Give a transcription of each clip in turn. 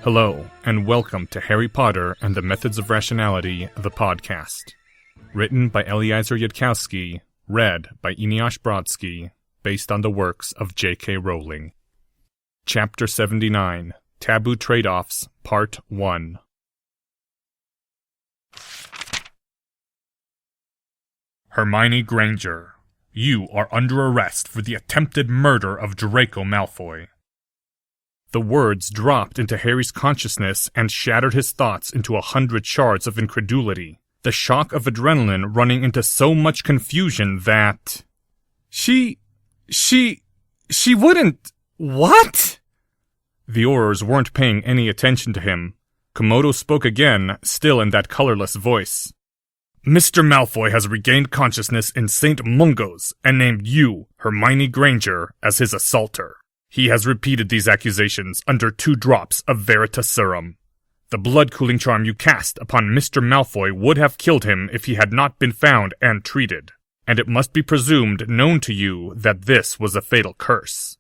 Hello, and welcome to Harry Potter and the Methods of Rationality, the podcast. Written by Eliezer Yudkowsky, read by Eneasz Brodsky, based on the works of J.K. Rowling. Chapter 79, Taboo Trade-Offs, Part 1. Hermione Granger, you are under arrest for the attempted murder of Draco Malfoy. The words dropped into Harry's consciousness and shattered his thoughts into 100 shards of incredulity, the shock of adrenaline running into so much confusion that... She wouldn't... What? The Aurors weren't paying any attention to him. Komodo spoke again, still in that colorless voice. Mr. Malfoy has regained consciousness in St. Mungo's and named you, Hermione Granger, as his assaulter. He has repeated these accusations under 2 drops of Veritaserum. The blood-cooling charm you cast upon Mr. Malfoy would have killed him if he had not been found and treated, and it must be presumed known to you that this was a fatal curse.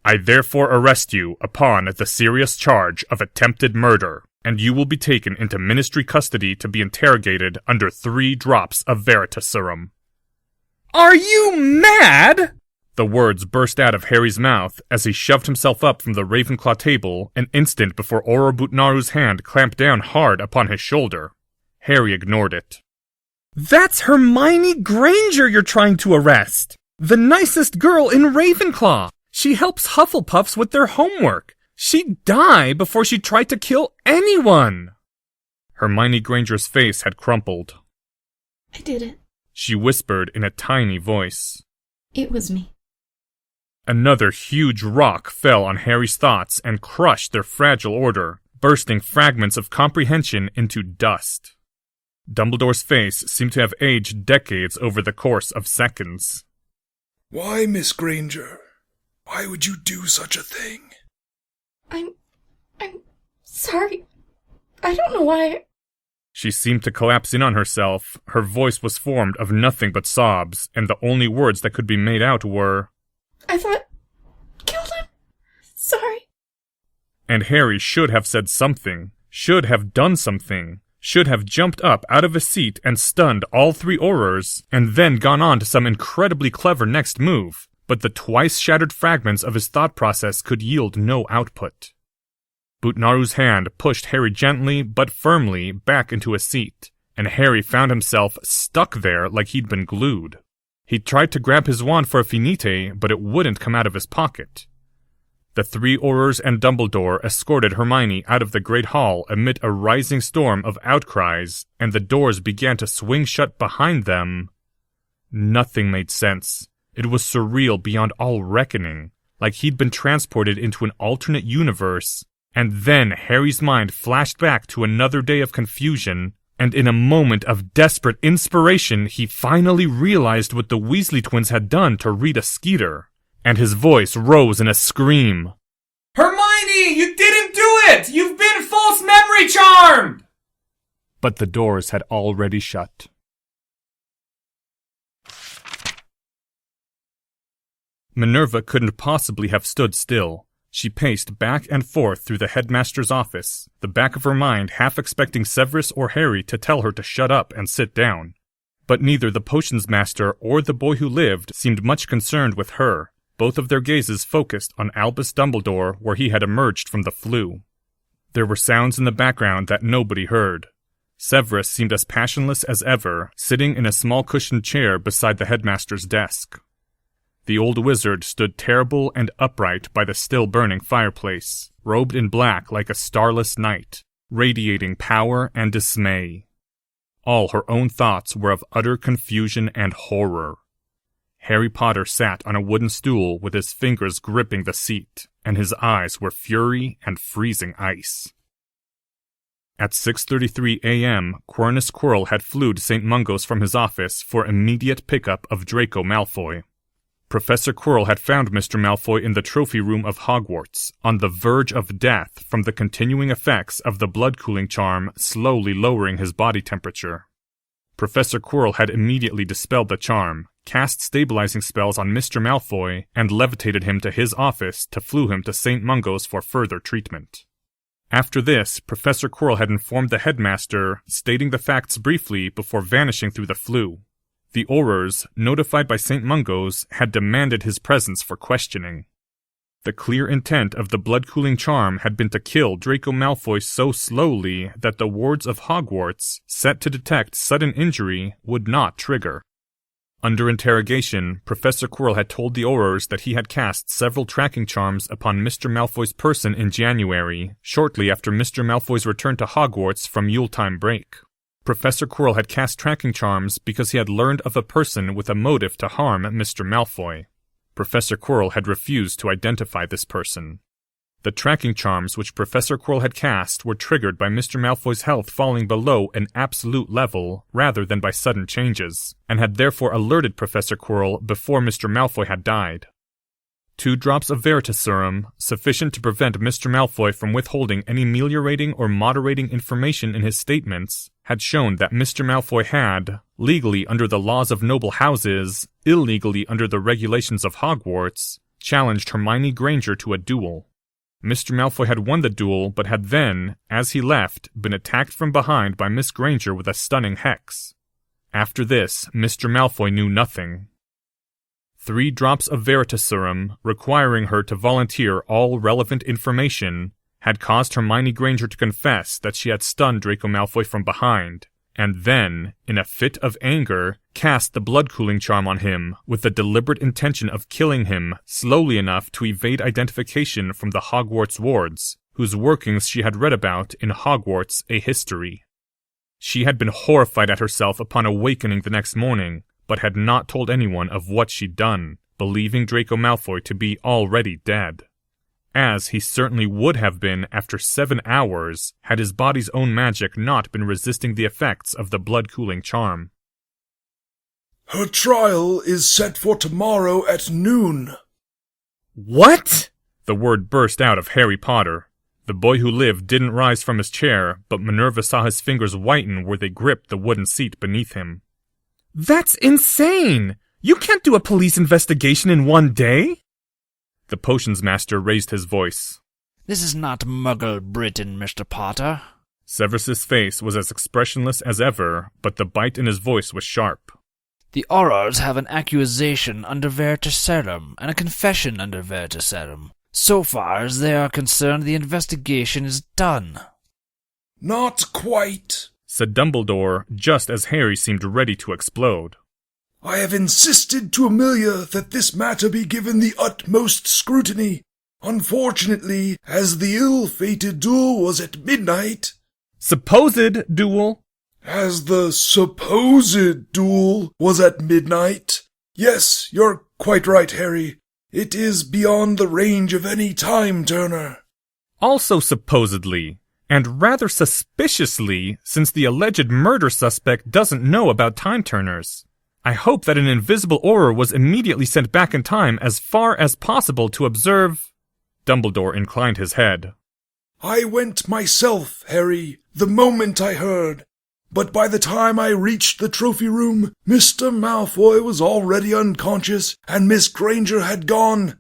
I therefore arrest you upon the serious charge of attempted murder, and you will be taken into ministry custody to be interrogated under 3 drops of Veritaserum. Are you mad? The words burst out of Harry's mouth as he shoved himself up from the Ravenclaw table an instant before Auror Bootnaru's hand clamped down hard upon his shoulder. Harry ignored it. That's Hermione Granger you're trying to arrest! The nicest girl in Ravenclaw! She helps Hufflepuffs with their homework! She'd die before she tried to kill anyone! Hermione Granger's face had crumpled. I did it. She whispered in a tiny voice. It was me. Another huge rock fell on Harry's thoughts and crushed their fragile order, bursting fragments of comprehension into dust. Dumbledore's face seemed to have aged decades over the course of seconds. Why, Miss Granger? Why would you do such a thing? I'm sorry. I don't know why. She seemed to collapse in on herself. Her voice was formed of nothing but sobs, and the only words that could be made out were, I thought... killed him. Sorry. And Harry should have said something, should have done something, should have jumped up out of his seat and stunned all 3 Aurors, and then gone on to some incredibly clever next move, but the twice-shattered fragments of his thought process could yield no output. Bootnaru's hand pushed Harry gently but firmly back into his seat, and Harry found himself stuck there like he'd been glued. He tried to grab his wand for a finite, but it wouldn't come out of his pocket. The 3 Aurors and Dumbledore escorted Hermione out of the Great Hall amid a rising storm of outcries, and the doors began to swing shut behind them. Nothing made sense. It was surreal beyond all reckoning, like he'd been transported into an alternate universe, and then Harry's mind flashed back to another day of confusion, and in a moment of desperate inspiration, he finally realized what the Weasley twins had done to Rita Skeeter, and his voice rose in a scream. Hermione, you didn't do it! You've been false memory charmed! But the doors had already shut. Minerva couldn't possibly have stood still. She paced back and forth through the headmaster's office, the back of her mind half expecting Severus or Harry to tell her to shut up and sit down. But neither the potions master or the boy who lived seemed much concerned with her, both of their gazes focused on Albus Dumbledore where he had emerged from the flue. There were sounds in the background that nobody heard. Severus seemed as passionless as ever, sitting in a small cushioned chair beside the headmaster's desk. The old wizard stood terrible and upright by the still-burning fireplace, robed in black like a starless night, radiating power and dismay. All her own thoughts were of utter confusion and horror. Harry Potter sat on a wooden stool with his fingers gripping the seat, and his eyes were fury and freezing ice. At 6:33 a.m., Quirnus Quirrell had flew to St. Mungo's from his office for immediate pickup of Draco Malfoy. Professor Quirrell had found Mr. Malfoy in the trophy room of Hogwarts, on the verge of death from the continuing effects of the blood-cooling charm slowly lowering his body temperature. Professor Quirrell had immediately dispelled the charm, cast stabilizing spells on Mr. Malfoy, and levitated him to his office to flew him to St. Mungo's for further treatment. After this, Professor Quirrell had informed the headmaster, stating the facts briefly before vanishing through the flue. The Aurors, notified by St. Mungo's, had demanded his presence for questioning. The clear intent of the blood-cooling charm had been to kill Draco Malfoy so slowly that the wards of Hogwarts, set to detect sudden injury, would not trigger. Under interrogation, Professor Quirrell had told the Aurors that he had cast several tracking charms upon Mr. Malfoy's person in January, shortly after Mr. Malfoy's return to Hogwarts from Yuletime break. Professor Quirrell had cast tracking charms because he had learned of a person with a motive to harm Mr. Malfoy. Professor Quirrell had refused to identify this person. The tracking charms which Professor Quirrell had cast were triggered by Mr. Malfoy's health falling below an absolute level rather than by sudden changes, and had therefore alerted Professor Quirrell before Mr. Malfoy had died. 2 drops of Veritaserum, sufficient to prevent Mr. Malfoy from withholding any ameliorating or moderating information in his statements, had shown that Mr. Malfoy had, legally under the laws of noble houses, illegally under the regulations of Hogwarts, challenged Hermione Granger to a duel. Mr. Malfoy had won the duel, but had then, as he left, been attacked from behind by Miss Granger with a stunning hex. After this, Mr. Malfoy knew nothing. 3 drops of Veritaserum, requiring her to volunteer all relevant information, had caused Hermione Granger to confess that she had stunned Draco Malfoy from behind, and then, in a fit of anger, cast the blood-cooling charm on him with the deliberate intention of killing him slowly enough to evade identification from the Hogwarts wards, whose workings she had read about in Hogwarts: A History. She had been horrified at herself upon awakening the next morning, but had not told anyone of what she'd done, believing Draco Malfoy to be already dead. As he certainly would have been after 7 hours, had his body's own magic not been resisting the effects of the blood-cooling charm. Her trial is set for tomorrow at noon. What? The word burst out of Harry Potter. The boy who lived didn't rise from his chair, but Minerva saw his fingers whiten where they gripped the wooden seat beneath him. That's insane! You can't do a police investigation in 1 day! The potions master raised his voice. This is not Muggle Britain, Mr. Potter. Severus's face was as expressionless as ever, but the bite in his voice was sharp. The Aurors have an accusation under Veritaserum and a confession under Veritaserum. So far as they are concerned, the investigation is done. Not quite, said Dumbledore, just as Harry seemed ready to explode. I have insisted to Amelia that this matter be given the utmost scrutiny. Unfortunately, as the ill-fated duel was at midnight... Supposed duel? As the supposed duel was at midnight. Yes, you're quite right, Harry. It is beyond the range of any time-turner. Also supposedly, and rather suspiciously, since the alleged murder suspect doesn't know about time-turners. I hope that an invisible Auror was immediately sent back in time as far as possible to observe... Dumbledore inclined his head. I went myself, Harry, the moment I heard. But by the time I reached the trophy room, Mr. Malfoy was already unconscious, and Miss Granger had gone.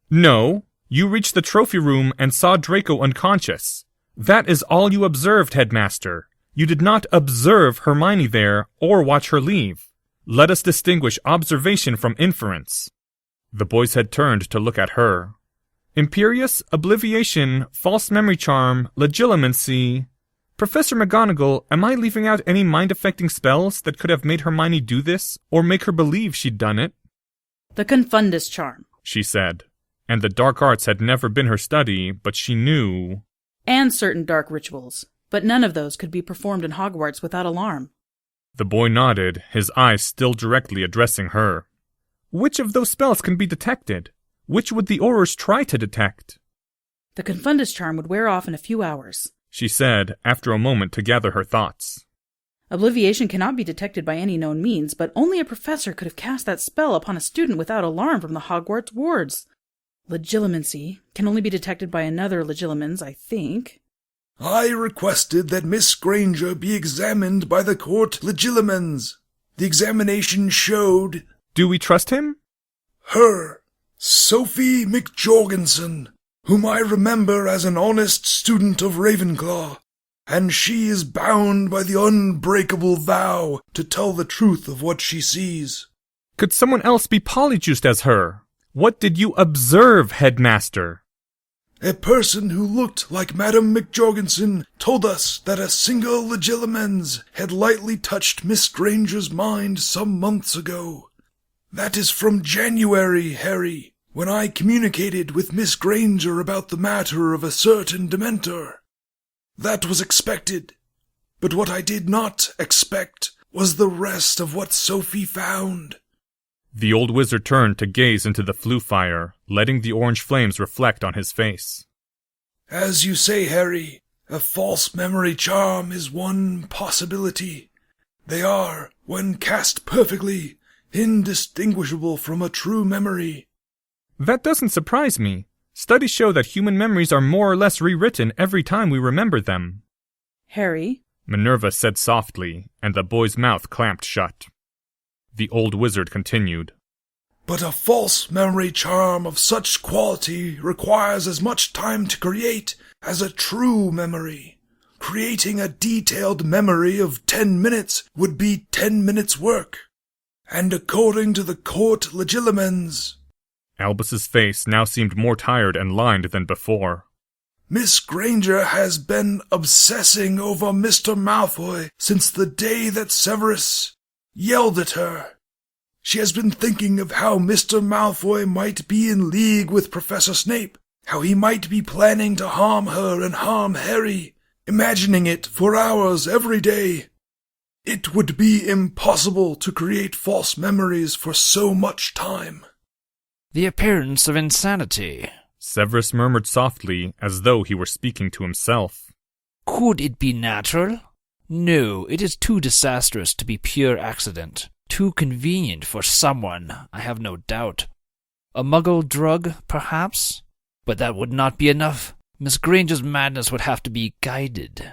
No, you reached the trophy room and saw Draco unconscious. That is all you observed, Headmaster. You did not observe Hermione there, or watch her leave. Let us distinguish observation from inference. The boys had turned to look at her. Imperious, Obliviation, False Memory Charm, Legilimency... Professor McGonagall, am I leaving out any mind-affecting spells that could have made Hermione do this, or make her believe she'd done it? The Confundus Charm, she said. And the dark arts had never been her study, but she knew... And certain dark rituals, but none of those could be performed in Hogwarts without alarm. The boy nodded, his eyes still directly addressing her. Which of those spells can be detected? Which would the Aurors try to detect? The Confundus Charm would wear off in a few hours, she said, after a moment to gather her thoughts. Obliviation cannot be detected by any known means, but only a professor could have cast that spell upon a student without alarm from the Hogwarts wards. Legilimency can only be detected by another Legilimens, I think. I requested that Miss Granger be examined by the court Legilimens. The examination showed... Do we trust him? Her, Sophie McJorgensen, whom I remember as an honest student of Ravenclaw, and she is bound by the unbreakable vow to tell the truth of what she sees. Could someone else be polyjuiced as her? What did you observe, Headmaster? A person who looked like Madame McJorgensen told us that a single legilimens had lightly touched Miss Granger's mind some months ago. That is from January, Harry, when I communicated with Miss Granger about the matter of a certain Dementor. That was expected, but what I did not expect was the rest of what Sophie found. The old wizard turned to gaze into the flue fire, letting the orange flames reflect on his face. As you say, Harry, a false memory charm is one possibility. They are, when cast perfectly, indistinguishable from a true memory. That doesn't surprise me. Studies show that human memories are more or less rewritten every time we remember them. Harry? Minerva said softly, and the boy's mouth clamped shut. The old wizard continued. But a false memory charm of such quality requires as much time to create as a true memory. Creating a detailed memory of 10 minutes would be 10 minutes' work. And according to the court legilimens... Albus's face now seemed more tired and lined than before. Miss Granger has been obsessing over Mr. Malfoy since the day that Severus yelled at her. She has been thinking of how Mr. Malfoy might be in league with Professor Snape, how he might be planning to harm her and harm Harry, imagining it for hours every day. It would be impossible to create false memories for so much time. The appearance of insanity. Severus murmured softly, as though he were speaking to himself. Could it be natural? No, it is too disastrous to be pure accident. Too convenient for someone, I have no doubt. A muggle drug, perhaps? But that would not be enough. Miss Granger's madness would have to be guided.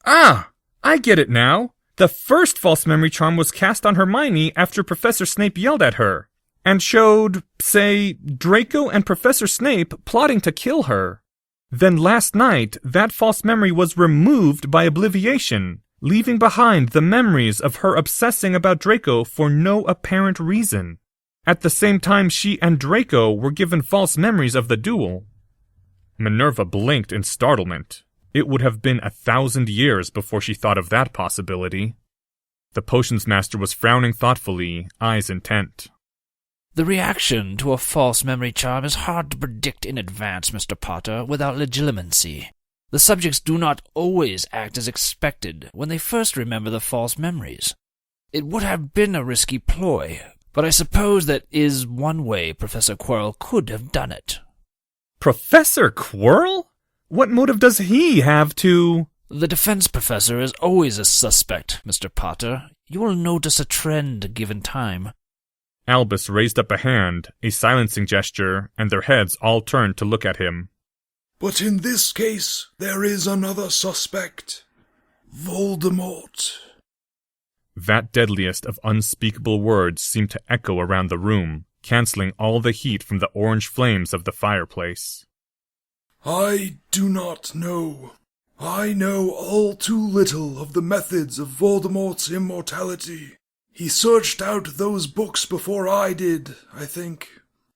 Ah! I get it now. The first false memory charm was cast on Hermione after Professor Snape yelled at her, and showed, say, Draco and Professor Snape plotting to kill her. Then last night, that false memory was removed by obliviation, leaving behind the memories of her obsessing about Draco for no apparent reason. At the same time, she and Draco were given false memories of the duel. Minerva blinked in startlement. It would have been 1,000 years before she thought of that possibility. The potions master was frowning thoughtfully, eyes intent. The reaction to a false memory charm is hard to predict in advance, Mr. Potter, without legilimency. The subjects do not always act as expected when they first remember the false memories. It would have been a risky ploy, but I suppose that is one way Professor Quirrell could have done it. Professor Quirrell? What motive does he have to... The defense professor is always a suspect, Mr. Potter. You will notice a trend given time. Albus raised up a hand, a silencing gesture, and their heads all turned to look at him. But in this case, there is another suspect. Voldemort. That deadliest of unspeakable words seemed to echo around the room, canceling all the heat from the orange flames of the fireplace. I do not know. I know all too little of the methods of Voldemort's immortality. He searched out those books before I did, I think.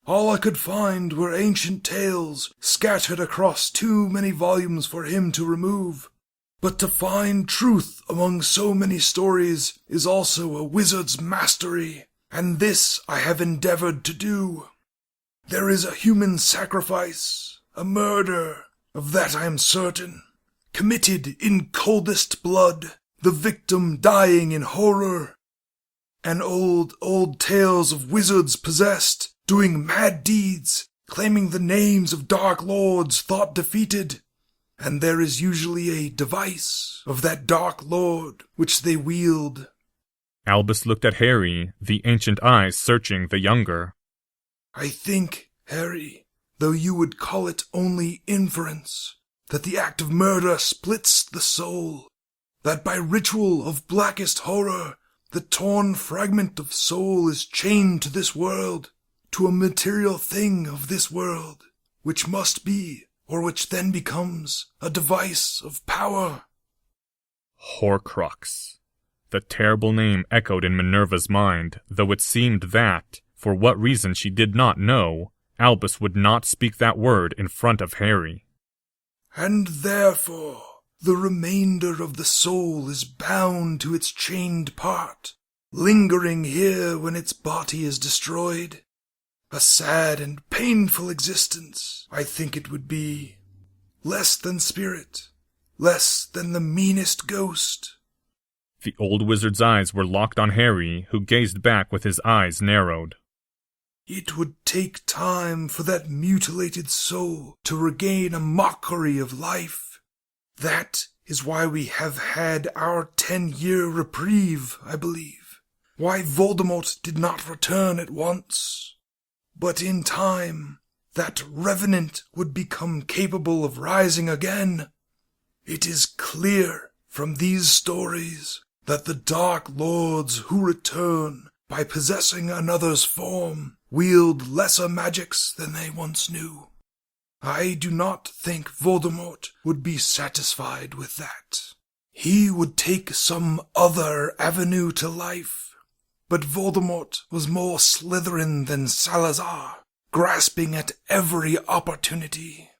All I could find were ancient tales scattered across too many volumes for him to remove. But to find truth among so many stories is also a wizard's mastery, and this I have endeavored to do. There is a human sacrifice, a murder, of that I am certain, committed in coldest blood, the victim dying in horror. And old tales of wizards possessed, doing mad deeds, claiming the names of dark lords thought defeated. And there is usually a device of that dark lord which they wield. Albus looked at Harry, the ancient eyes searching the younger. I think, Harry, though you would call it only inference, that the act of murder splits the soul, that by ritual of blackest horror, the torn fragment of soul is chained to this world, to a material thing of this world, which must be, or which then becomes, a device of power. Horcrux. The terrible name echoed in Minerva's mind, though it seemed that, for what reason she did not know, Albus would not speak that word in front of Harry. And therefore, the remainder of the soul is bound to its chained part, lingering here when its body is destroyed. A sad and painful existence, I think it would be. Less than spirit, less than the meanest ghost. The old wizard's eyes were locked on Harry, who gazed back with his eyes narrowed. It would take time for that mutilated soul to regain a mockery of life. That is why we have had our 10-year reprieve, I believe. Why Voldemort did not return at once. But in time, that revenant would become capable of rising again. It is clear from these stories that the Dark Lords who return by possessing another's form wield lesser magics than they once knew. I do not think Voldemort would be satisfied with that. He would take some other avenue to life. But Voldemort was more Slytherin than Salazar, grasping at every opportunity.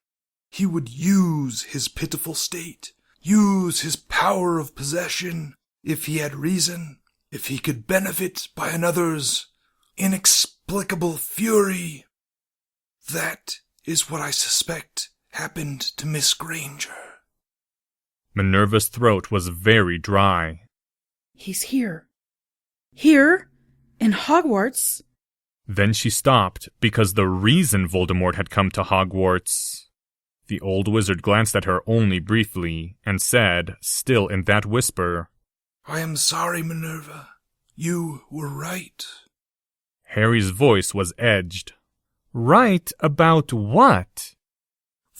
He would use his pitiful state, use his power of possession, if he had reason, if he could benefit by another's inexplicable fury. That is what I suspect happened to Miss Granger. Minerva's throat was very dry. He's here. Here? In Hogwarts? Then she stopped, because the reason Voldemort had come to Hogwarts. The old wizard glanced at her only briefly, and said, still in that whisper, I am sorry, Minerva. You were right. Harry's voice was edged. Right about what?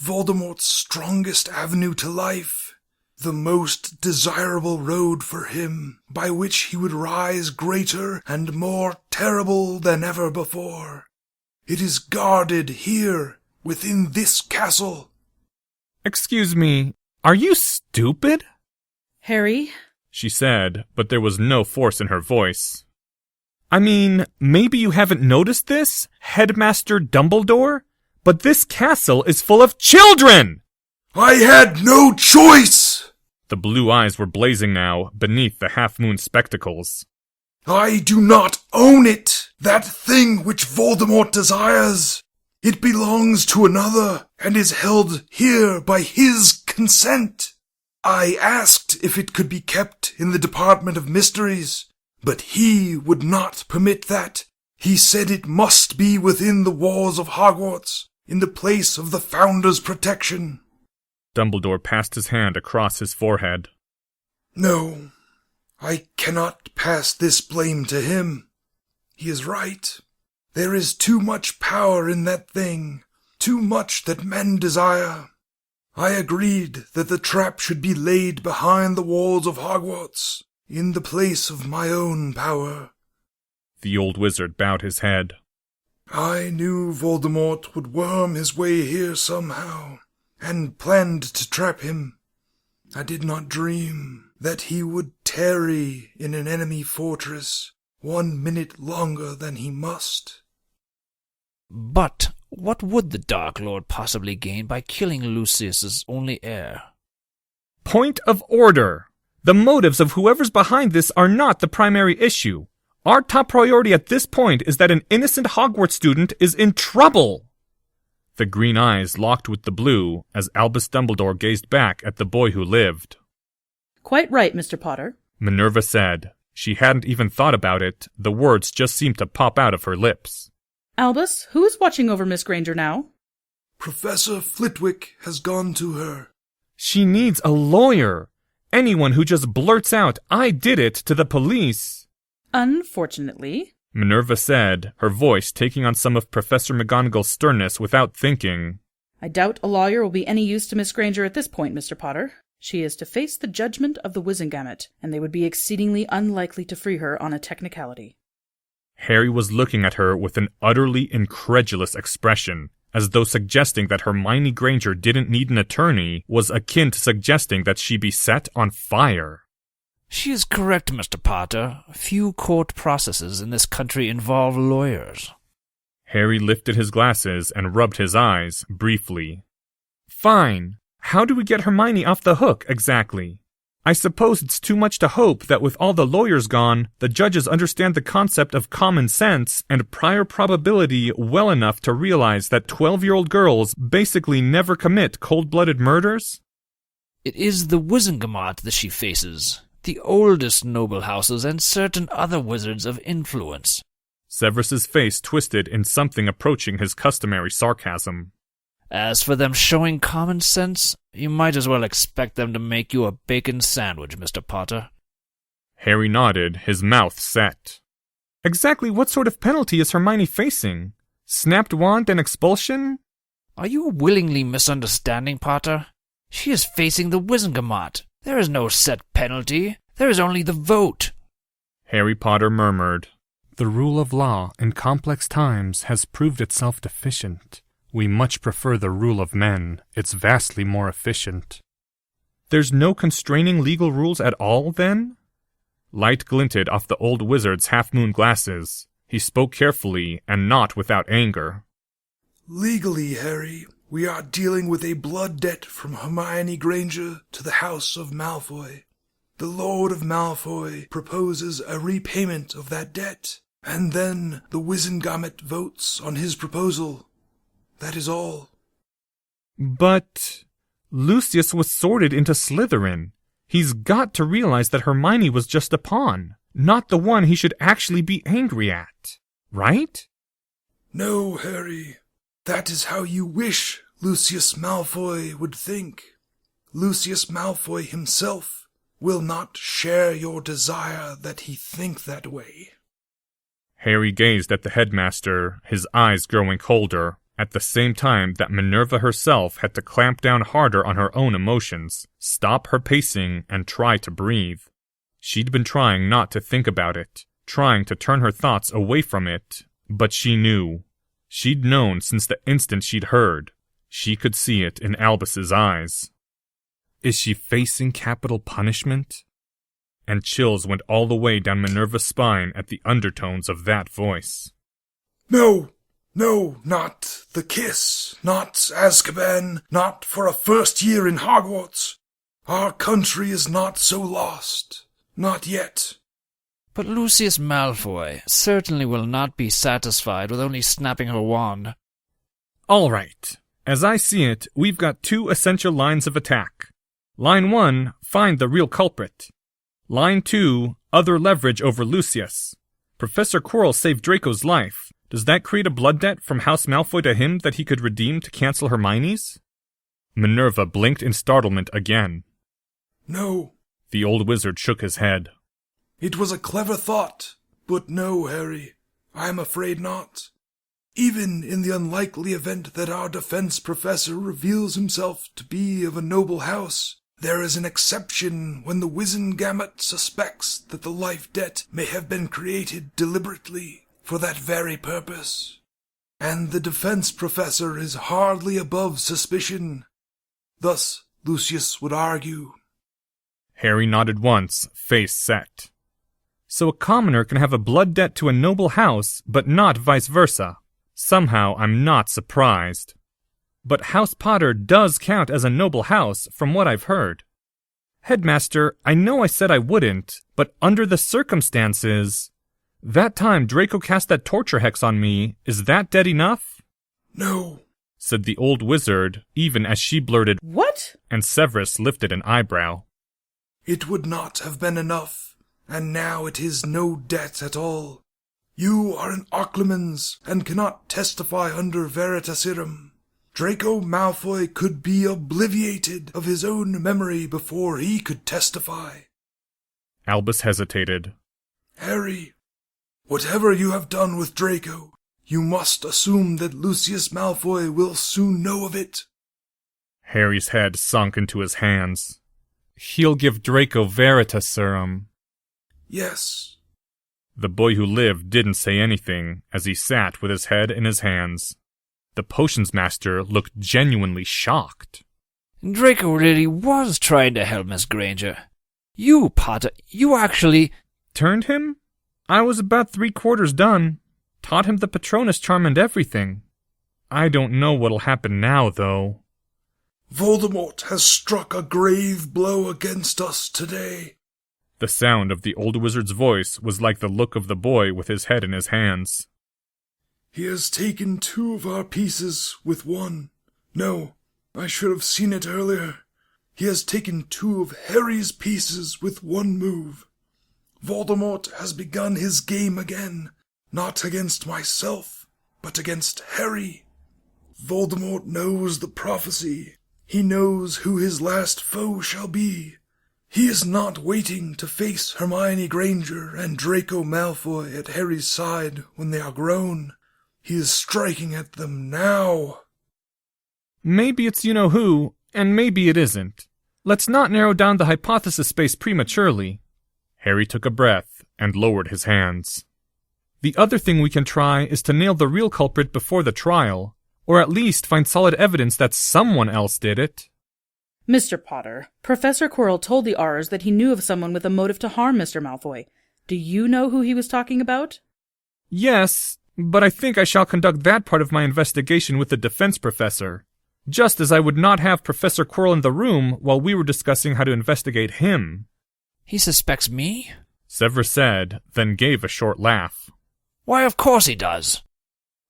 Voldemort's strongest avenue to life. The most desirable road for him, by which he would rise greater and more terrible than ever before. It is guarded here, within this castle. Excuse me, are you stupid? Harry? She said, but there was no force in her voice. I mean, maybe you haven't noticed this, Headmaster Dumbledore? But this castle is full of children! I had no choice! The blue eyes were blazing now, beneath the half-moon spectacles. I do not own it, that thing which Voldemort desires. It belongs to another, and is held here by his consent. I asked if it could be kept in the Department of Mysteries, but he would not permit that. He said it must be within the walls of Hogwarts, in the place of the Founder's protection. Dumbledore passed his hand across his forehead. No, I cannot pass this blame to him. He is right. There is too much power in that thing, too much that men desire. I agreed that the trap should be laid behind the walls of Hogwarts, in the place of my own power. The old wizard bowed his head. I knew Voldemort would worm his way here somehow, and planned to trap him. I did not dream that he would tarry in an enemy fortress 1 minute longer than he must. But what would the Dark Lord possibly gain by killing Lucius's only heir? Point of order! The motives of whoever's behind this are not the primary issue. Our top priority at this point is that an innocent Hogwarts student is in trouble! The green eyes locked with the blue as Albus Dumbledore gazed back at the boy who lived. Quite right, Mr. Potter. Minerva said. She hadn't even thought about it. The words just seemed to pop out of her lips. Albus, who is watching over Miss Granger now? Professor Flitwick has gone to her. She needs a lawyer. Anyone who just blurts out, I did it, to the police. Unfortunately, Minerva said, her voice taking on some of Professor McGonagall's sternness without thinking. I doubt a lawyer will be any use to Miss Granger at this point, Mr. Potter. She is to face the judgment of the Wizengamot, and they would be exceedingly unlikely to free her on a technicality. Harry was looking at her with an utterly incredulous expression, as though suggesting that Hermione Granger didn't need an attorney was akin to suggesting that she be set on fire. She is correct, Mr. Potter. Few court processes in this country involve lawyers. Harry lifted his glasses and rubbed his eyes briefly. Fine. How do we get Hermione off the hook, exactly? I suppose it's too much to hope that with all the lawyers gone, the judges understand the concept of common sense and prior probability well enough to realize that 12-year-old girls basically never commit cold-blooded murders? It is the Wizengamot that she faces, the oldest noble houses and certain other wizards of influence. Severus's face twisted in something approaching his customary sarcasm. As for them showing common sense, you might as well expect them to make you a bacon sandwich, Mr. Potter. Harry nodded, his mouth set. Exactly what sort of penalty is Hermione facing? Snapped wand and expulsion? Are you willingly misunderstanding, Potter? She is facing the Wizengamot. There is no set penalty. There is only the vote. Harry Potter murmured. The rule of law in complex times has proved itself deficient. We much prefer the rule of men. It's vastly more efficient. There's no constraining legal rules at all, then? Light glinted off the old wizard's half-moon glasses. He spoke carefully and not without anger. Legally, Harry, we are dealing with a blood debt from Hermione Granger to the House of Malfoy. The Lord of Malfoy proposes a repayment of that debt, and then the Wizengamot votes on his proposal. That is all. But Lucius was sorted into Slytherin. He's got to realize that Hermione was just a pawn, not the one he should actually be angry at, right? No, Harry. That is how you wish Lucius Malfoy would think. Lucius Malfoy himself will not share your desire that he think that way. Harry gazed at the headmaster, his eyes growing colder, at the same time that Minerva herself had to clamp down harder on her own emotions, stop her pacing, and try to breathe. She'd been trying not to think about it, trying to turn her thoughts away from it, but she knew. She'd known since the instant she'd heard. She could see it in Albus's eyes. Is she facing capital punishment? And chills went all the way down Minerva's spine at the undertones of that voice. No, not the kiss, not Azkaban, not for a first year in Hogwarts. Our country is not so lost, not yet. But Lucius Malfoy certainly will not be satisfied with only snapping her wand. All right. As I see it, we've got two essential lines of attack. Line 1, find the real culprit. Line 2, other leverage over Lucius. Professor Quirrell saved Draco's life. Does that create a blood debt from House Malfoy to him that he could redeem to cancel Hermione's? Minerva blinked in startlement again. No. The old wizard shook his head. It was a clever thought, but no, Harry, I am afraid not. Even in the unlikely event that our defense professor reveals himself to be of a noble house, there is an exception when the Wizengamot suspects that the life debt may have been created deliberately for that very purpose. And the defense professor is hardly above suspicion. Thus, Lucius would argue. Harry nodded once, face set. So a commoner can have a blood debt to a noble house, but not vice versa. Somehow I'm not surprised. But House Potter does count as a noble house, from what I've heard. Headmaster, I know I said I wouldn't, but under the circumstances... That time Draco cast that torture hex on me, is that dead enough? No, said the old wizard, even as she blurted, What? And Severus lifted an eyebrow. It would not have been enough, and now it is no debt at all. You are an Occlumens, and cannot testify under Veritaserum. Draco Malfoy could be obliviated of his own memory before he could testify. Albus hesitated. Harry, whatever you have done with Draco, you must assume that Lucius Malfoy will soon know of it. Harry's head sunk into his hands. He'll give Draco Veritaserum. Yes. The boy who lived didn't say anything as he sat with his head in his hands. The potions master looked genuinely shocked. Draco really was trying to help Miss Granger. You, Potter, you actually... Turned him? I was about 3/4 done. Taught him the Patronus charm and everything. I don't know what'll happen now, though. Voldemort has struck a grave blow against us today. The sound of the old wizard's voice was like the look of the boy with his head in his hands. He has taken 2 of our pieces with 1. No, I should have seen it earlier. He has taken 2 of Harry's pieces with 1 move. Voldemort has begun his game again, not against myself, but against Harry. Voldemort knows the prophecy. He knows who his last foe shall be. He is not waiting to face Hermione Granger and Draco Malfoy at Harry's side when they are grown. He is striking at them now. Maybe it's you-know-who, and maybe it isn't. Let's not narrow down the hypothesis space prematurely. Harry took a breath and lowered his hands. The other thing we can try is to nail the real culprit before the trial, or at least find solid evidence that someone else did it. Mr. Potter, Professor Quirrell told the R's that he knew of someone with a motive to harm Mr. Malfoy. Do you know who he was talking about? Yes, but I think I shall conduct that part of my investigation with the defense professor, just as I would not have Professor Quirrell in the room while we were discussing how to investigate him. He suspects me? Severus said, then gave a short laugh. Why, of course he does.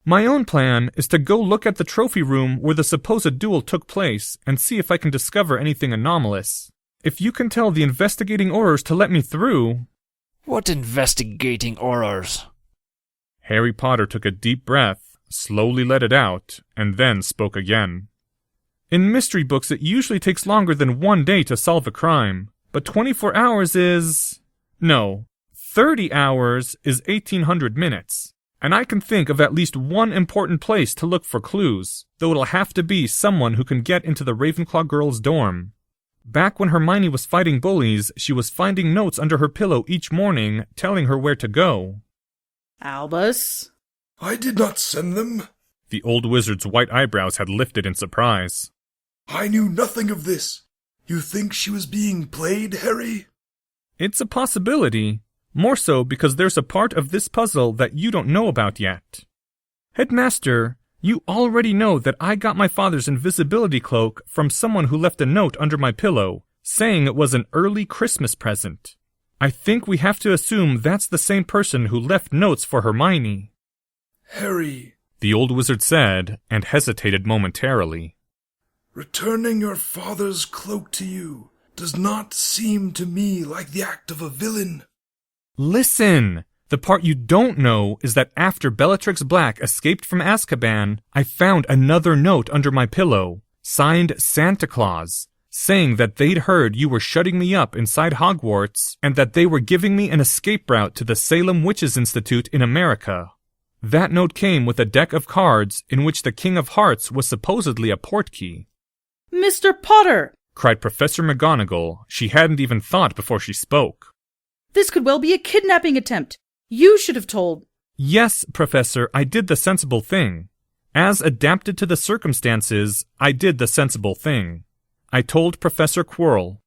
My own plan is to go look at the trophy room where the supposed duel took place and see if I can discover anything anomalous. If you can tell the investigating Aurors to let me through... What investigating Aurors? Harry Potter took a deep breath, slowly let it out, and then spoke again. In mystery books it usually takes longer than 1 day to solve a crime, but 24 hours is... No, 30 hours is 1800 minutes. And I can think of at least one important place to look for clues, though it'll have to be someone who can get into the Ravenclaw girl's dorm. Back when Hermione was fighting bullies, she was finding notes under her pillow each morning telling her where to go. Albus? I did not send them. The old wizard's white eyebrows had lifted in surprise. I knew nothing of this. You think she was being played, Harry? It's a possibility. More so because there's a part of this puzzle that you don't know about yet. Headmaster, you already know that I got my father's invisibility cloak from someone who left a note under my pillow, saying it was an early Christmas present. I think we have to assume that's the same person who left notes for Hermione. Harry, the old wizard said, and hesitated momentarily. Returning your father's cloak to you does not seem to me like the act of a villain. Listen! The part you don't know is that after Bellatrix Black escaped from Azkaban, I found another note under my pillow, signed Santa Claus, saying that they'd heard you were shutting me up inside Hogwarts and that they were giving me an escape route to the Salem Witches Institute in America. That note came with a deck of cards in which the King of Hearts was supposedly a portkey. Mr. Potter! Cried Professor McGonagall. She hadn't even thought before she spoke. This could well be a kidnapping attempt. You should have told... Yes, Professor, I did the sensible thing. As adapted to the circumstances, I did the sensible thing. I told Professor Quirrell.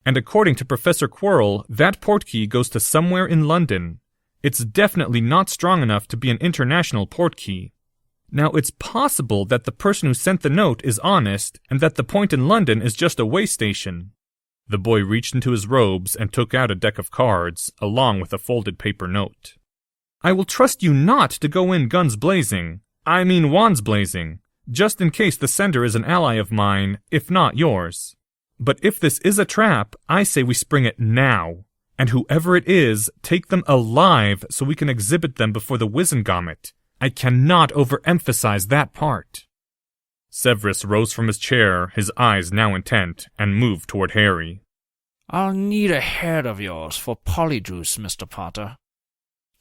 And according to Professor Quirrell, that portkey goes to somewhere in London. It's definitely not strong enough to be an international portkey. Now, it's possible that the person who sent the note is honest, and that the point in London is just a way station. The boy reached into his robes and took out a deck of cards, along with a folded paper note. I will trust you not to go in guns blazing. I mean wands blazing, just in case the sender is an ally of mine, if not yours. But if this is a trap, I say we spring it now. And whoever it is, take them alive so we can exhibit them before the Wizengamot. I cannot overemphasize that part. Severus rose from his chair, his eyes now intent, and moved toward Harry. I'll need a head of yours for polyjuice, Mr. Potter.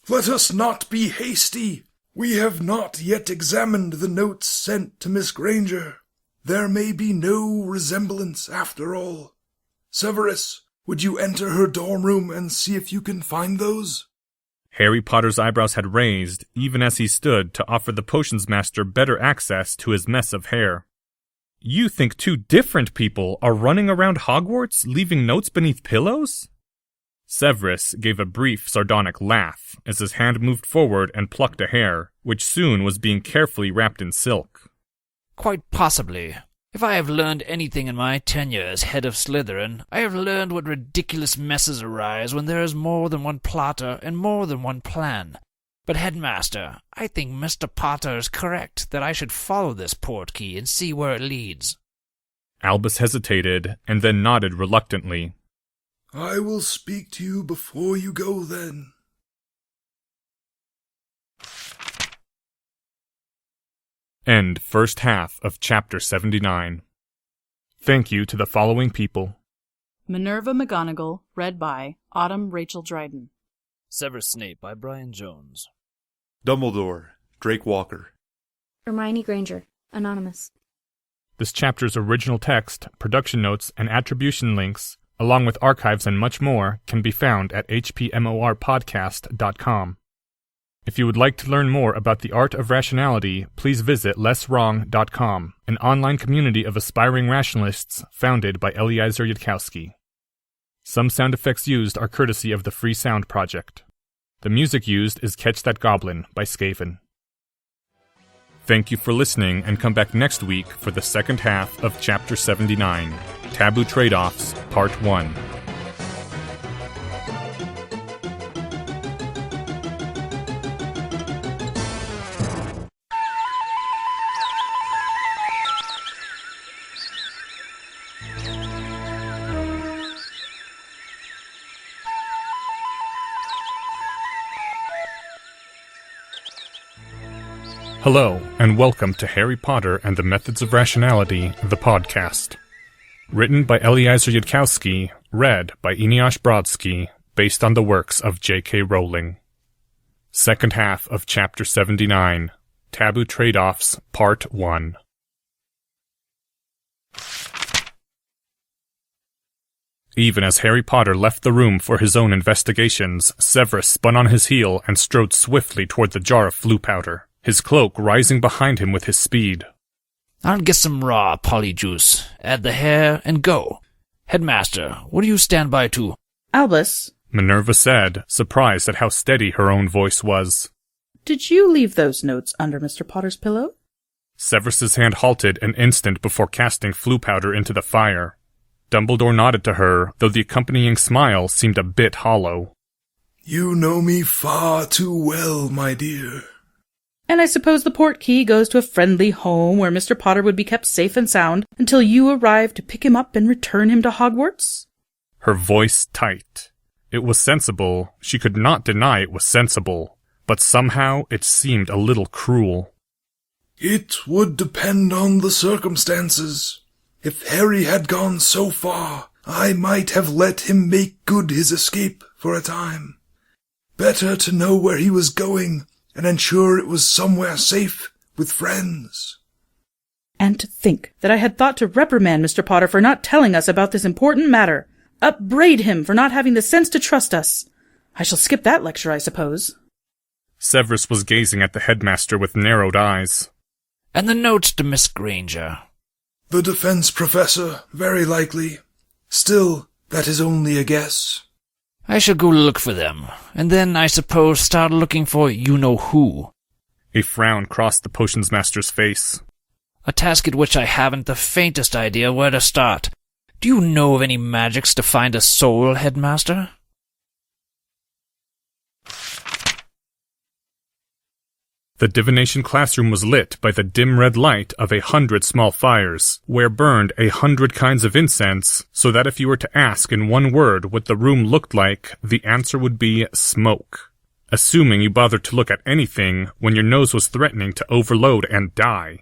Let us not be hasty. We have not yet examined the notes sent to Miss Granger. There may be no resemblance after all. Severus, would you enter her dorm room and see if you can find those? Harry Potter's eyebrows had raised, even as he stood to offer the potions master better access to his mess of hair. You think two different people are running around Hogwarts, leaving notes beneath pillows? Severus gave a brief, sardonic laugh as his hand moved forward and plucked a hair, which soon was being carefully wrapped in silk. Quite possibly. If I have learned anything in my tenure as head of Slytherin, I have learned what ridiculous messes arise when there is more than one plotter and more than one plan. But, Headmaster, I think Mr. Potter is correct that I should follow this portkey and see where it leads. Albus hesitated, and then nodded reluctantly. I will speak to you before you go, then. End first half of Chapter 79. Thank you to the following people. Minerva McGonagall, read by Autumn Rachel Dryden. Severus Snape by Brian Jones. Dumbledore, Drake Walker. Hermione Granger, Anonymous. This chapter's original text, production notes, and attribution links, along with archives and much more, can be found at hpmorpodcast.com. If you would like to learn more about the art of rationality, please visit lesswrong.com, an online community of aspiring rationalists founded by Eliezer Yudkowsky. Some sound effects used are courtesy of the Free Sound Project. The music used is Catch That Goblin by Skaven. Thank you for listening, and come back next week for the second half of Chapter 79, Taboo Trade-Offs, Part 1. Hello, and welcome to Harry Potter and the Methods of Rationality, the podcast. Written by Eliezer Yudkowsky, read by Eneasz Brodsky, based on the works of J.K. Rowling. Second half of Chapter 79, Taboo Trade-Offs, Part 1. Even as Harry Potter left the room for his own investigations, Severus spun on his heel and strode swiftly toward the jar of flue powder, his cloak rising behind him with his speed. I'll get some raw polyjuice, add the hair, and go. Headmaster, what do you stand by to? Albus, Minerva said, surprised at how steady her own voice was. did you leave those notes under Mr. Potter's pillow? Severus's hand halted an instant before casting flue powder into the fire. Dumbledore nodded to her, though the accompanying smile seemed a bit hollow. You know me far too well, my dear. And I suppose the portkey goes to a friendly home where Mr. Potter would be kept safe and sound until you arrive to pick him up and return him to Hogwarts? Her voice tight. It was sensible. She could not deny it was sensible. But somehow it seemed a little cruel. It would depend on the circumstances. If Harry had gone so far, I might have let him make good his escape for a time. Better to know where he was going and ensure it was somewhere safe with friends. And to think that I had thought to reprimand Mr. Potter for not telling us about this important matter, upbraid him for not having the sense to trust us. I shall skip that lecture, I suppose. Severus was gazing at the headmaster with narrowed eyes. And the notes to Miss Granger. The defense professor, very likely. Still, that is only a guess. I shall go look for them, and then, I suppose, start looking for you-know-who. A frown crossed the potions master's face. A task at which I haven't the faintest idea where to start. Do you know of any magics to find a soul, Headmaster? The divination classroom was lit by the dim red light of 100 small fires, where burned 100 kinds of incense, so that if you were to ask in one word what the room looked like, the answer would be smoke. Assuming you bothered to look at anything when your nose was threatening to overload and die.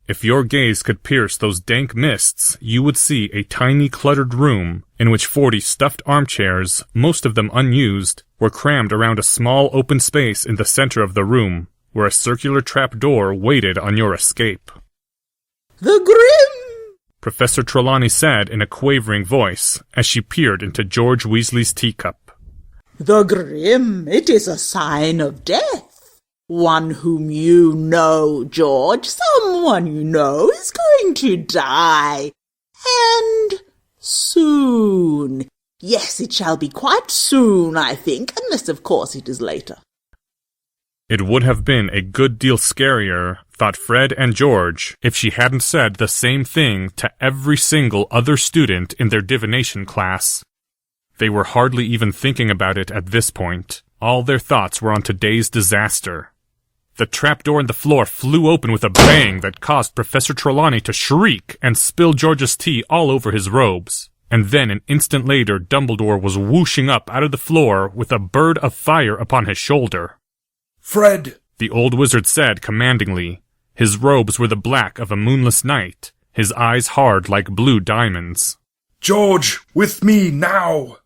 If your gaze could pierce those dank mists, you would see a tiny cluttered room in which 40 stuffed armchairs, most of them unused, were crammed around a small open space in the center of the room, where a circular trapdoor waited on your escape. The Grim! Professor Trelawney said in a quavering voice as she peered into George Weasley's teacup. The grim, it is a sign of death. One whom you know, George, someone you know is going to die. And soon. Yes, it shall be quite soon, I think, unless of course it is later. It would have been a good deal scarier, thought Fred and George, if she hadn't said the same thing to every single other student in their divination class. They were hardly even thinking about it at this point. All their thoughts were on today's disaster. The trapdoor in the floor flew open with a bang that caused Professor Trelawney to shriek and spill George's tea all over his robes. And then an instant later, Dumbledore was whooshing up out of the floor with a bird of fire upon his shoulder. Fred, the old wizard said commandingly. His robes were the black of a moonless night, his eyes hard like blue diamonds. George, with me now!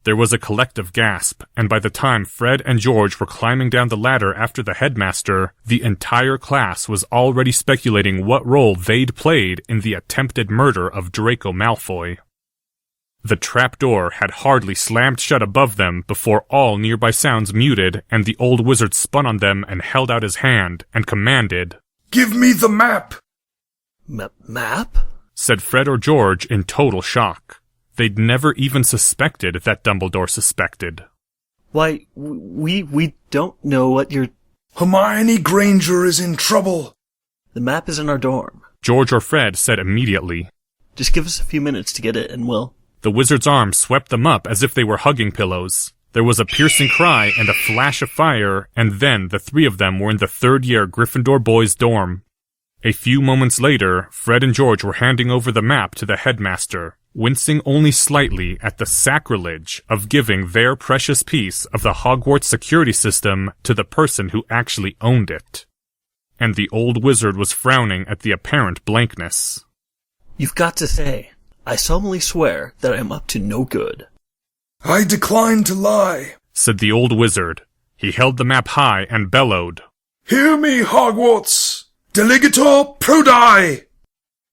There was a collective gasp, and by the time Fred and George were climbing down the ladder after the headmaster, the entire class was already speculating what role they'd played in the attempted murder of Draco Malfoy. The trapdoor had hardly slammed shut above them before all nearby sounds muted, and the old wizard spun on them and held out his hand and commanded, "Give me the map!" Map? said Fred or George in total shock. They'd never even suspected that Dumbledore suspected. Why, we don't know what you're... Hermione Granger is in trouble. The map is in our dorm. George or Fred said immediately. Just give us a few minutes to get it and we'll... The wizard's arms swept them up as if they were hugging pillows. There was a piercing cry and a flash of fire, and then the three of them were in the third-year Gryffindor boys' dorm. A few moments later, Fred and George were handing over the map to the headmaster, wincing only slightly at the sacrilege of giving their precious piece of the Hogwarts security system to the person who actually owned it. And the old wizard was frowning at the apparent blankness. You've got to say, I solemnly swear that I am up to no good. I decline to lie, said the old wizard. He held the map high and bellowed. Hear me, Hogwarts! Delegator Prodi!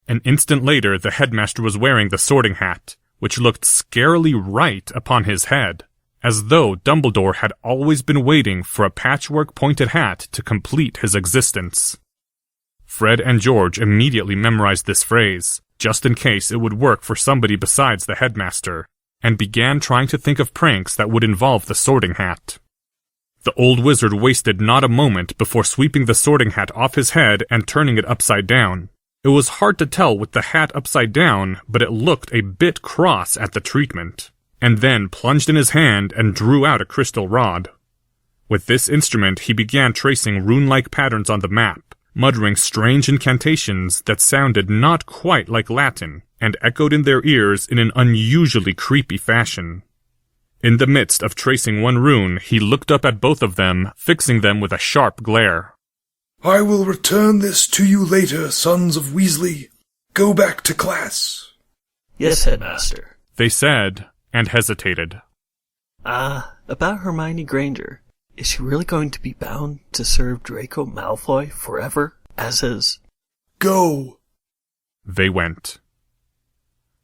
An instant later, the headmaster was wearing the sorting hat, which looked scarily right upon his head, as though Dumbledore had always been waiting for a patchwork-pointed hat to complete his existence. Fred and George immediately memorized this phrase, just in case it would work for somebody besides the headmaster, and began trying to think of pranks that would involve the sorting hat. The old wizard wasted not a moment before sweeping the sorting hat off his head and turning it upside down. It was hard to tell with the hat upside down, but it looked a bit cross at the treatment, and then plunged in his hand and drew out a crystal rod. With this instrument he began tracing rune-like patterns on the map, muttering strange incantations that sounded not quite like Latin, and echoed in their ears in an unusually creepy fashion. In the midst of tracing one rune, he looked up at both of them, fixing them with a sharp glare. I will return this to you later, sons of Weasley. Go back to class. Yes, headmaster, they said, and hesitated. About Hermione Granger. Is she really going to be bound to serve Draco Malfoy forever, as is? Go. They went.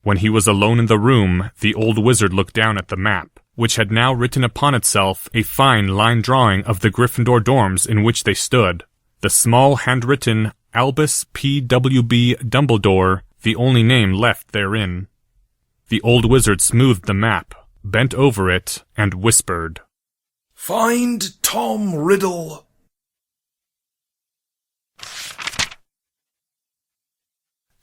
When he was alone in the room, the old wizard looked down at the map, which had now written upon itself a fine line drawing of the Gryffindor dorms in which they stood. The small handwritten Albus P.W.B. Dumbledore, the only name left therein. The old wizard smoothed the map, bent over it, and whispered, Find Tom Riddle.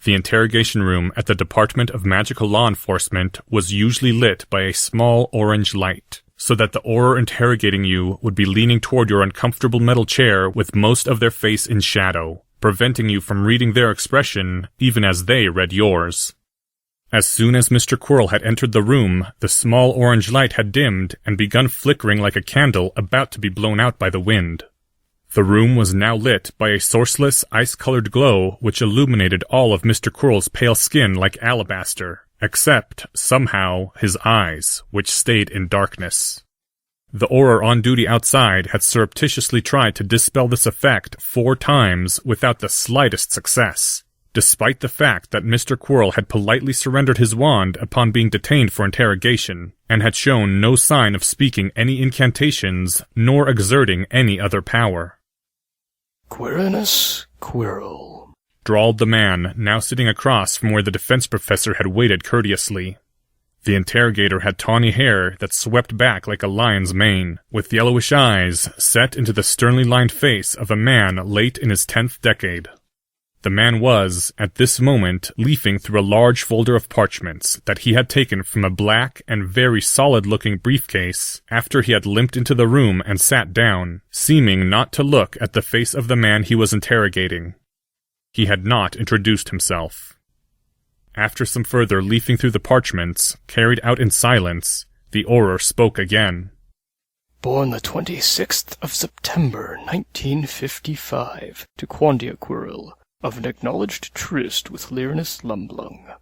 The interrogation room at the Department of Magical Law Enforcement was usually lit by a small orange light, so that the Auror interrogating you would be leaning toward your uncomfortable metal chair with most of their face in shadow, preventing you from reading their expression even as they read yours. As soon as Mr. Quirrell had entered the room, the small orange light had dimmed and begun flickering like a candle about to be blown out by the wind. The room was now lit by a sourceless, ice-colored glow which illuminated all of Mr. Quirrell's pale skin like alabaster, except, somehow, his eyes, which stayed in darkness. The Auror on duty outside had surreptitiously tried to dispel this effect 4 times without the slightest success, despite the fact that Mr. Quirrell had politely surrendered his wand upon being detained for interrogation, and had shown no sign of speaking any incantations, nor exerting any other power. Quirinus Quirrell, drawled the man, now sitting across from where the defense professor had waited courteously. The interrogator had tawny hair that swept back like a lion's mane, with yellowish eyes set into the sternly lined face of a man late in his 10th decade. The man was, at this moment, leafing through a large folder of parchments that he had taken from a black and very solid-looking briefcase after he had limped into the room and sat down, seeming not to look at the face of the man he was interrogating. He had not introduced himself. After some further leafing through the parchments, carried out in silence, the Auror spoke again. Born the 26th of September, 1955, to Quandia Quirrell, of an acknowledged tryst with Lyrinus Lumblung.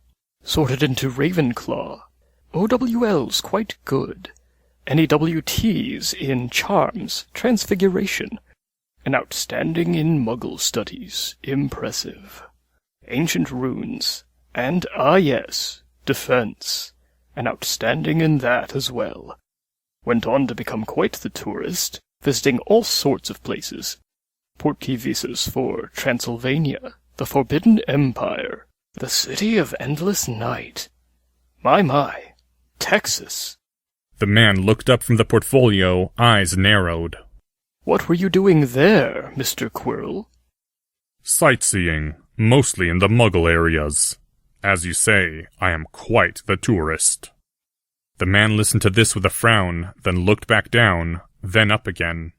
Sorted into Ravenclaw. OWL's quite good. NEWT's in Charms, Transfiguration. An outstanding in Muggle studies, impressive. Ancient runes, and, yes, defense. An outstanding in that as well. Went on to become quite the tourist, visiting all sorts of places. Portkey visas for Transylvania, the Forbidden Empire, the City of Endless Night. My, Texas. The man looked up from the portfolio, eyes narrowed. What were you doing there, Mr. Quirrell? Sightseeing, mostly in the Muggle areas. As you say, I am quite the tourist. The man listened to this with a frown, then looked back down, then up again.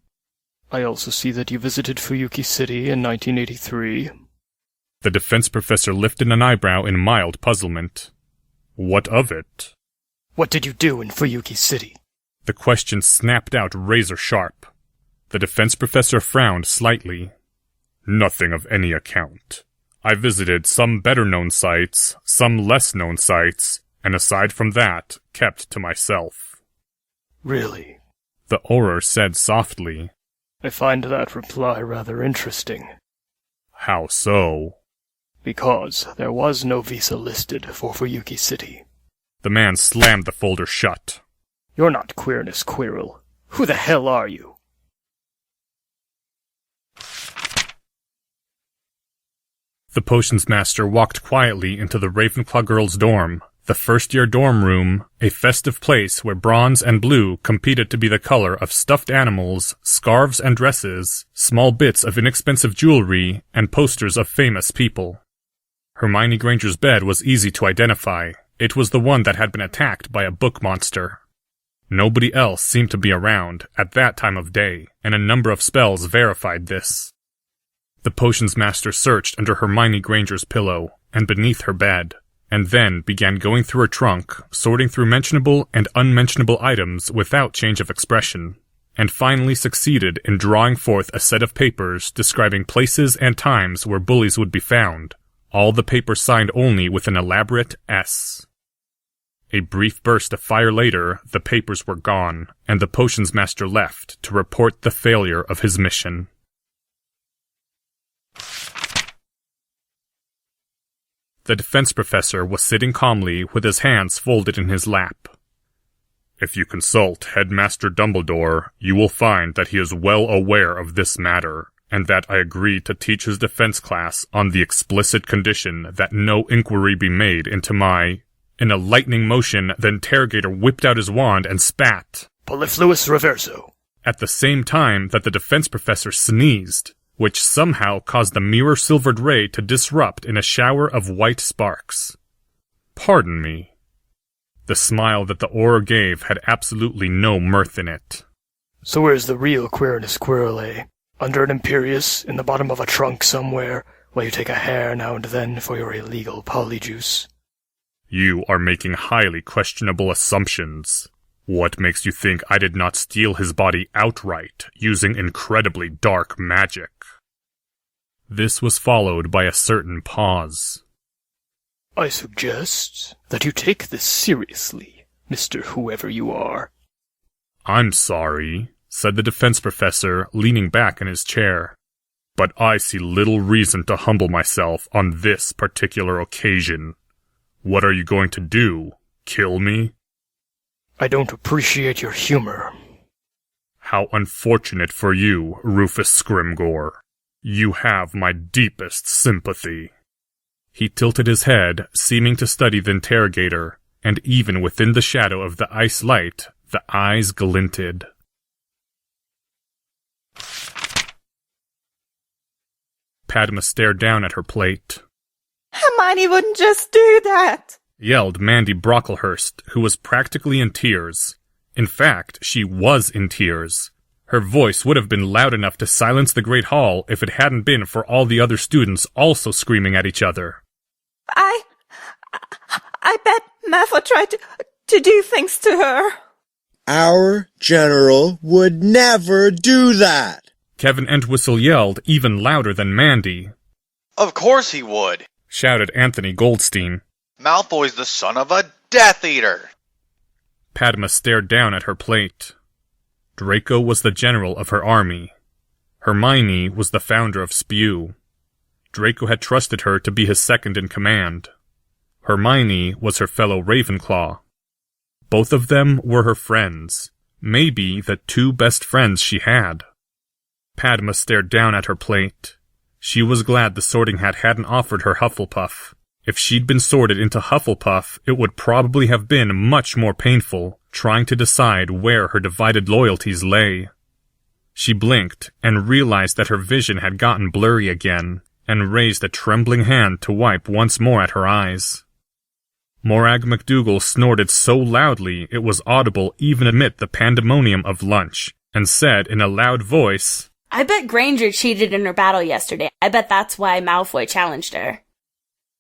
I also see that you visited Fuyuki City in 1983. The defense professor lifted an eyebrow in mild puzzlement. What of it? What did you do in Fuyuki City? The question snapped out razor sharp. The defense professor frowned slightly. Nothing of any account. I visited some better-known sites, some less-known sites, and aside from that, kept to myself. Really? The Auror said softly. I find that reply rather interesting. How so? Because there was no visa listed for Fuyuki City. The man slammed the folder shut. You're not Quirinus Quirrell. Who the hell are you? The potions master walked quietly into the Ravenclaw girls' dorm, the first-year dorm room, a festive place where bronze and blue competed to be the color of stuffed animals, scarves and dresses, small bits of inexpensive jewelry, and posters of famous people. Hermione Granger's bed was easy to identify. It was the one that had been attacked by a book monster. Nobody else seemed to be around at that time of day, and a number of spells verified this. The potions master searched under Hermione Granger's pillow, and beneath her bed, and then began going through her trunk, sorting through mentionable and unmentionable items without change of expression, and finally succeeded in drawing forth a set of papers describing places and times where bullies would be found, all the papers signed only with an elaborate S. A brief burst of fire later, the papers were gone, and the potions master left to report the failure of his mission. The defense professor was sitting calmly with his hands folded in his lap. If you consult Headmaster Dumbledore, you will find that he is well aware of this matter, and that I agreed to teach his defense class on the explicit condition that no inquiry be made into my... In a lightning motion, the interrogator whipped out his wand and spat. Polyfluous Reverso. At the same time that the defense professor sneezed, which somehow caused the mirror-silvered ray to disrupt in a shower of white sparks. Pardon me. The smile that the Auror gave had absolutely no mirth in it. So where's the real Quirinus Quirrell, eh? Under an Imperius, in the bottom of a trunk somewhere, while you take a hair now and then for your illegal polyjuice? You are making highly questionable assumptions. What makes you think I did not steal his body outright, using incredibly dark magic? This was followed by a certain pause. I suggest that you take this seriously, Mr. Whoever you are. I'm sorry, said the defense professor, leaning back in his chair. but I see little reason to humble myself on this particular occasion. What are you going to do? Kill me? I don't appreciate your humor. How unfortunate for you, Rufus Scrimgore. You have my deepest sympathy. He tilted his head, seeming to study the interrogator, and even within the shadow of the ice light, the eyes glinted. Padma stared down at her plate. Hermione wouldn't just do that! Yelled Mandy Brocklehurst, who was practically in tears. In fact, she was in tears. Her voice would have been loud enough to silence the Great Hall if it hadn't been for all the other students also screaming at each other. I bet Malfoy tried to do things to her. Our general would never do that. Kevin Entwistle yelled even louder than Mandy. Of course he would, shouted Anthony Goldstein. Malfoy's the son of a Death Eater. Padma stared down at her plate. Draco was the general of her army. Hermione was the founder of Spew. Draco had trusted her to be his second in command. Hermione was her fellow Ravenclaw. Both of them were her friends, maybe the two best friends she had. Padma stared down at her plate. She was glad the Sorting Hat hadn't offered her Hufflepuff. If she'd been sorted into Hufflepuff, it would probably have been much more painful, trying to decide where her divided loyalties lay. She blinked and realized that her vision had gotten blurry again, and raised a trembling hand to wipe once more at her eyes. Morag McDougal snorted so loudly it was audible even amid the pandemonium of lunch, and said in a loud voice, I bet Granger cheated in her battle yesterday. I bet that's why Malfoy challenged her.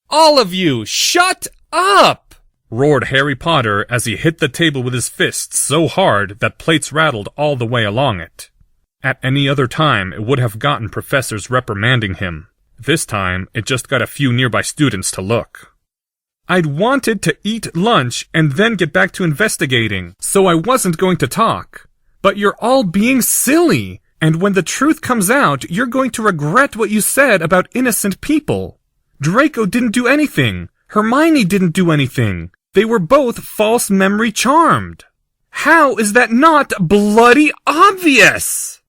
All of you, shut up! Roared Harry Potter as he hit the table with his fists so hard that plates rattled all the way along it. At any other time, it would have gotten professors reprimanding him. This time, it just got a few nearby students to look. I'd wanted to eat lunch and then get back to investigating, so I wasn't going to talk. But you're all being silly, and when the truth comes out, you're going to regret what you said about innocent people. Draco didn't do anything. Hermione didn't do anything. They were both false memory charmed. How is that not bloody obvious?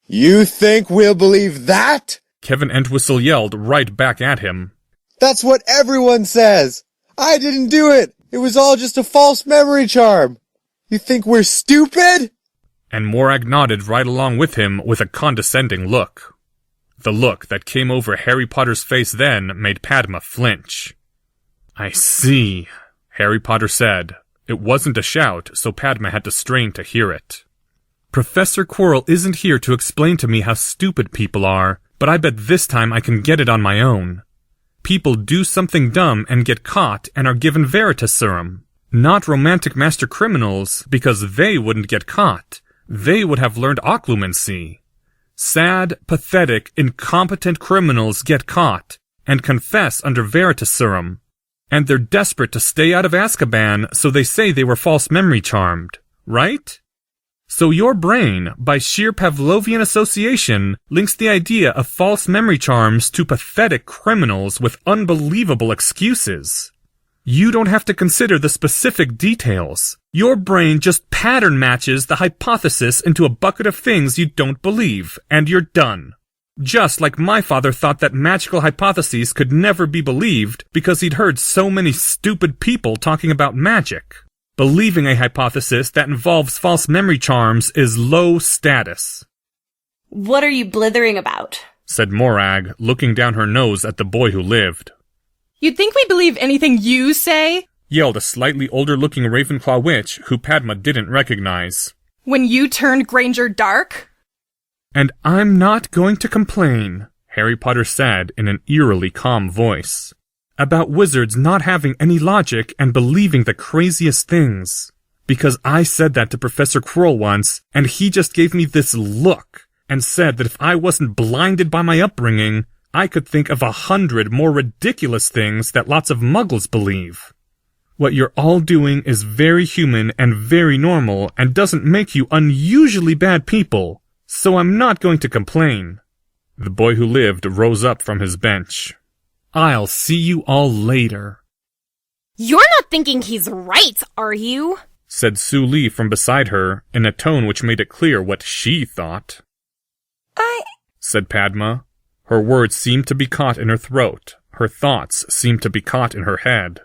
You think we'll believe that? Kevin Entwistle yelled right back at him. That's what everyone says. I didn't do it. It was all just a false memory charm. You think we're stupid? And Morag nodded right along with him with a condescending look. The look that came over Harry Potter's face then made Padma flinch. I see, Harry Potter said. It wasn't a shout, so Padma had to strain to hear it. Professor Quirrell isn't here to explain to me how stupid people are, but I bet this time I can get it on my own. People do something dumb and get caught and are given Veritaserum. Not romantic master criminals, because they wouldn't get caught. They would have learned occlumency. Sad, pathetic, incompetent criminals get caught and confess under Veritaserum. And they're desperate to stay out of Azkaban, so they say they were false memory charmed, right? So your brain, by sheer Pavlovian association, links the idea of false memory charms to pathetic criminals with unbelievable excuses. You don't have to consider the specific details. Your brain just pattern matches the hypothesis into a bucket of things you don't believe, and you're done. Just like my father thought that magical hypotheses could never be believed because he'd heard so many stupid people talking about magic. Believing a hypothesis that involves false memory charms is low status. What are you blithering about? Said Morag, looking down her nose at the boy who lived. You'd think we believe anything you say? Yelled a slightly older-looking Ravenclaw witch who Padma didn't recognize. When you turned Granger dark? And I'm not going to complain, Harry Potter said in an eerily calm voice, about wizards not having any logic and believing the craziest things. Because I said that to Professor Quirrell once, and he just gave me this look, and said that if I wasn't blinded by my upbringing, I could think of 100 more ridiculous things that lots of muggles believe. What you're all doing is very human and very normal and doesn't make you unusually bad people, so I'm not going to complain. The boy who lived rose up from his bench. "I'll see you all later," You're not thinking he's right, are you? said Su Li from beside her, in a tone which made it clear what she thought. said Padma. Her words seemed to be caught in her throat. Her thoughts seemed to be caught in her head.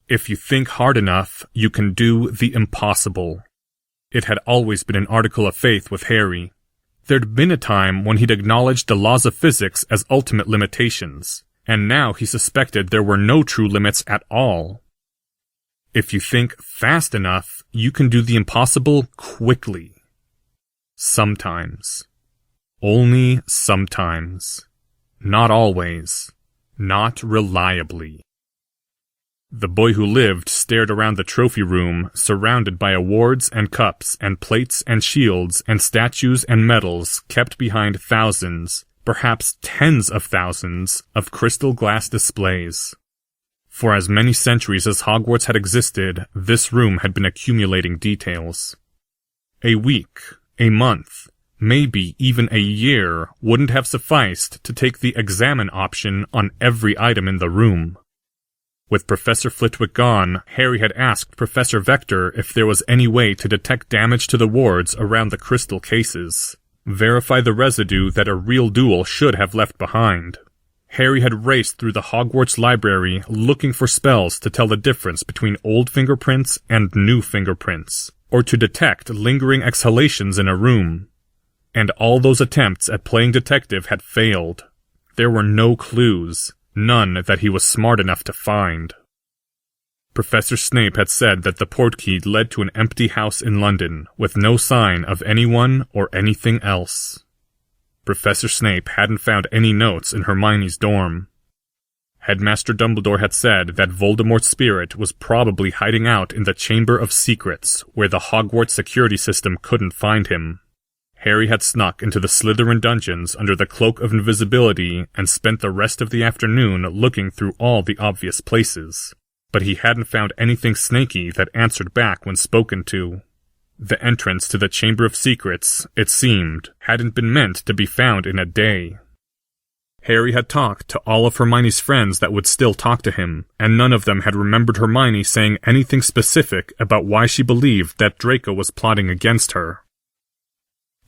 If you think hard enough, you can do the impossible. It had always been an article of faith with Harry. There'd been a time when he'd acknowledged the laws of physics as ultimate limitations, and now he suspected there were no true limits at all. If you think fast enough, you can do the impossible quickly. Sometimes. Only sometimes. Not always. Not reliably. The boy who lived stared around the trophy room, surrounded by awards and cups and plates and shields and statues and medals kept behind thousands, perhaps tens of thousands, of crystal glass displays. For as many centuries as Hogwarts had existed, this room had been accumulating details. A week, a month, maybe even a year wouldn't have sufficed to take the examine option on every item in the room. With Professor Flitwick gone, Harry had asked Professor Vector if there was any way to detect damage to the wards around the crystal cases, verify the residue that a real duel should have left behind. Harry had raced through the Hogwarts library looking for spells to tell the difference between old fingerprints and new fingerprints, or to detect lingering exhalations in a room. And all those attempts at playing detective had failed. There were no clues. None that he was smart enough to find. Professor Snape had said that the portkey led to an empty house in London, with no sign of anyone or anything else. Professor Snape hadn't found any notes in Hermione's dorm. Headmaster Dumbledore had said that Voldemort's spirit was probably hiding out in the Chamber of Secrets, where the Hogwarts security system couldn't find him. Harry had snuck into the Slytherin dungeons under the cloak of invisibility and spent the rest of the afternoon looking through all the obvious places. But he hadn't found anything snaky that answered back when spoken to. The entrance to the Chamber of Secrets, it seemed, hadn't been meant to be found in a day. Harry had talked to all of Hermione's friends that would still talk to him, and none of them had remembered Hermione saying anything specific about why she believed that Draco was plotting against her.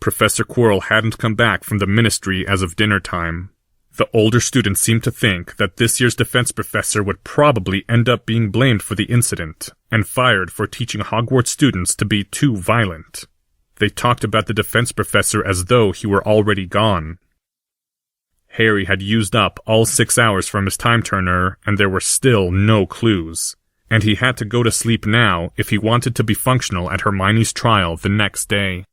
Professor Quirrell hadn't come back from the Ministry as of dinner time. The older students seemed to think that this year's defense professor would probably end up being blamed for the incident, and fired for teaching Hogwarts students to be too violent. They talked about the defense professor as though he were already gone. Harry had used up all 6 hours from his time turner, and there were still no clues, and he had to go to sleep now if he wanted to be functional at Hermione's trial the next day.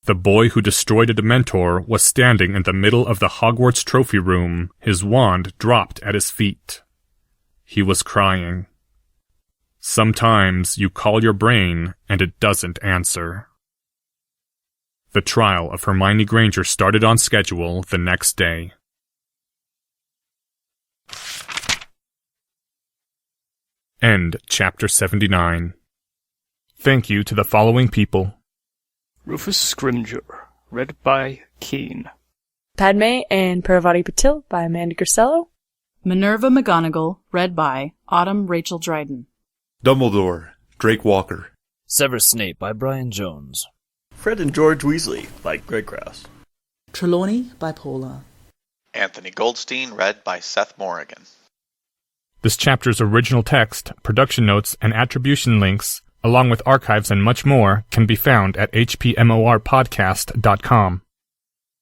The boy who destroyed a Dementor was standing in the middle of the Hogwarts trophy room, his wand dropped at his feet. He was crying. Sometimes you call your brain and it doesn't answer. The trial of Hermione Granger started on schedule the next day. End Chapter 79. Thank you to the following people: Rufus Scrimgeour, read by Keane. Padme and Parvati Patil by Amanda Grisello. Minerva McGonagall, read by Autumn Rachel Dryden. Dumbledore, Drake Walker. Severus Snape by Brian Jones. Fred and George Weasley by Greg Krause. Trelawney by Paula. Anthony Goldstein, read by Seth Morrigan. This chapter's original text, production notes, and attribution links, along with archives and much more, can be found at hpmorpodcast.com.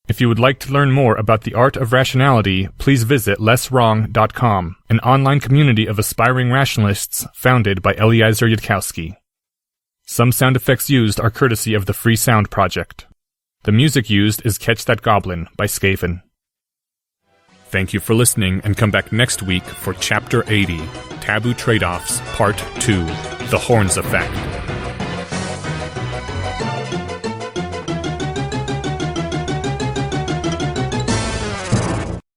If you would like to learn more about the art of rationality, please visit lesswrong.com, an online community of aspiring rationalists founded by Eliezer Yudkowsky. Some sound effects used are courtesy of the Free Sound Project. The music used is Catch That Goblin by Skaven. Thank you for listening, and come back next week for Chapter 80, Taboo Trade-Offs, Part 2, The Horns Effect.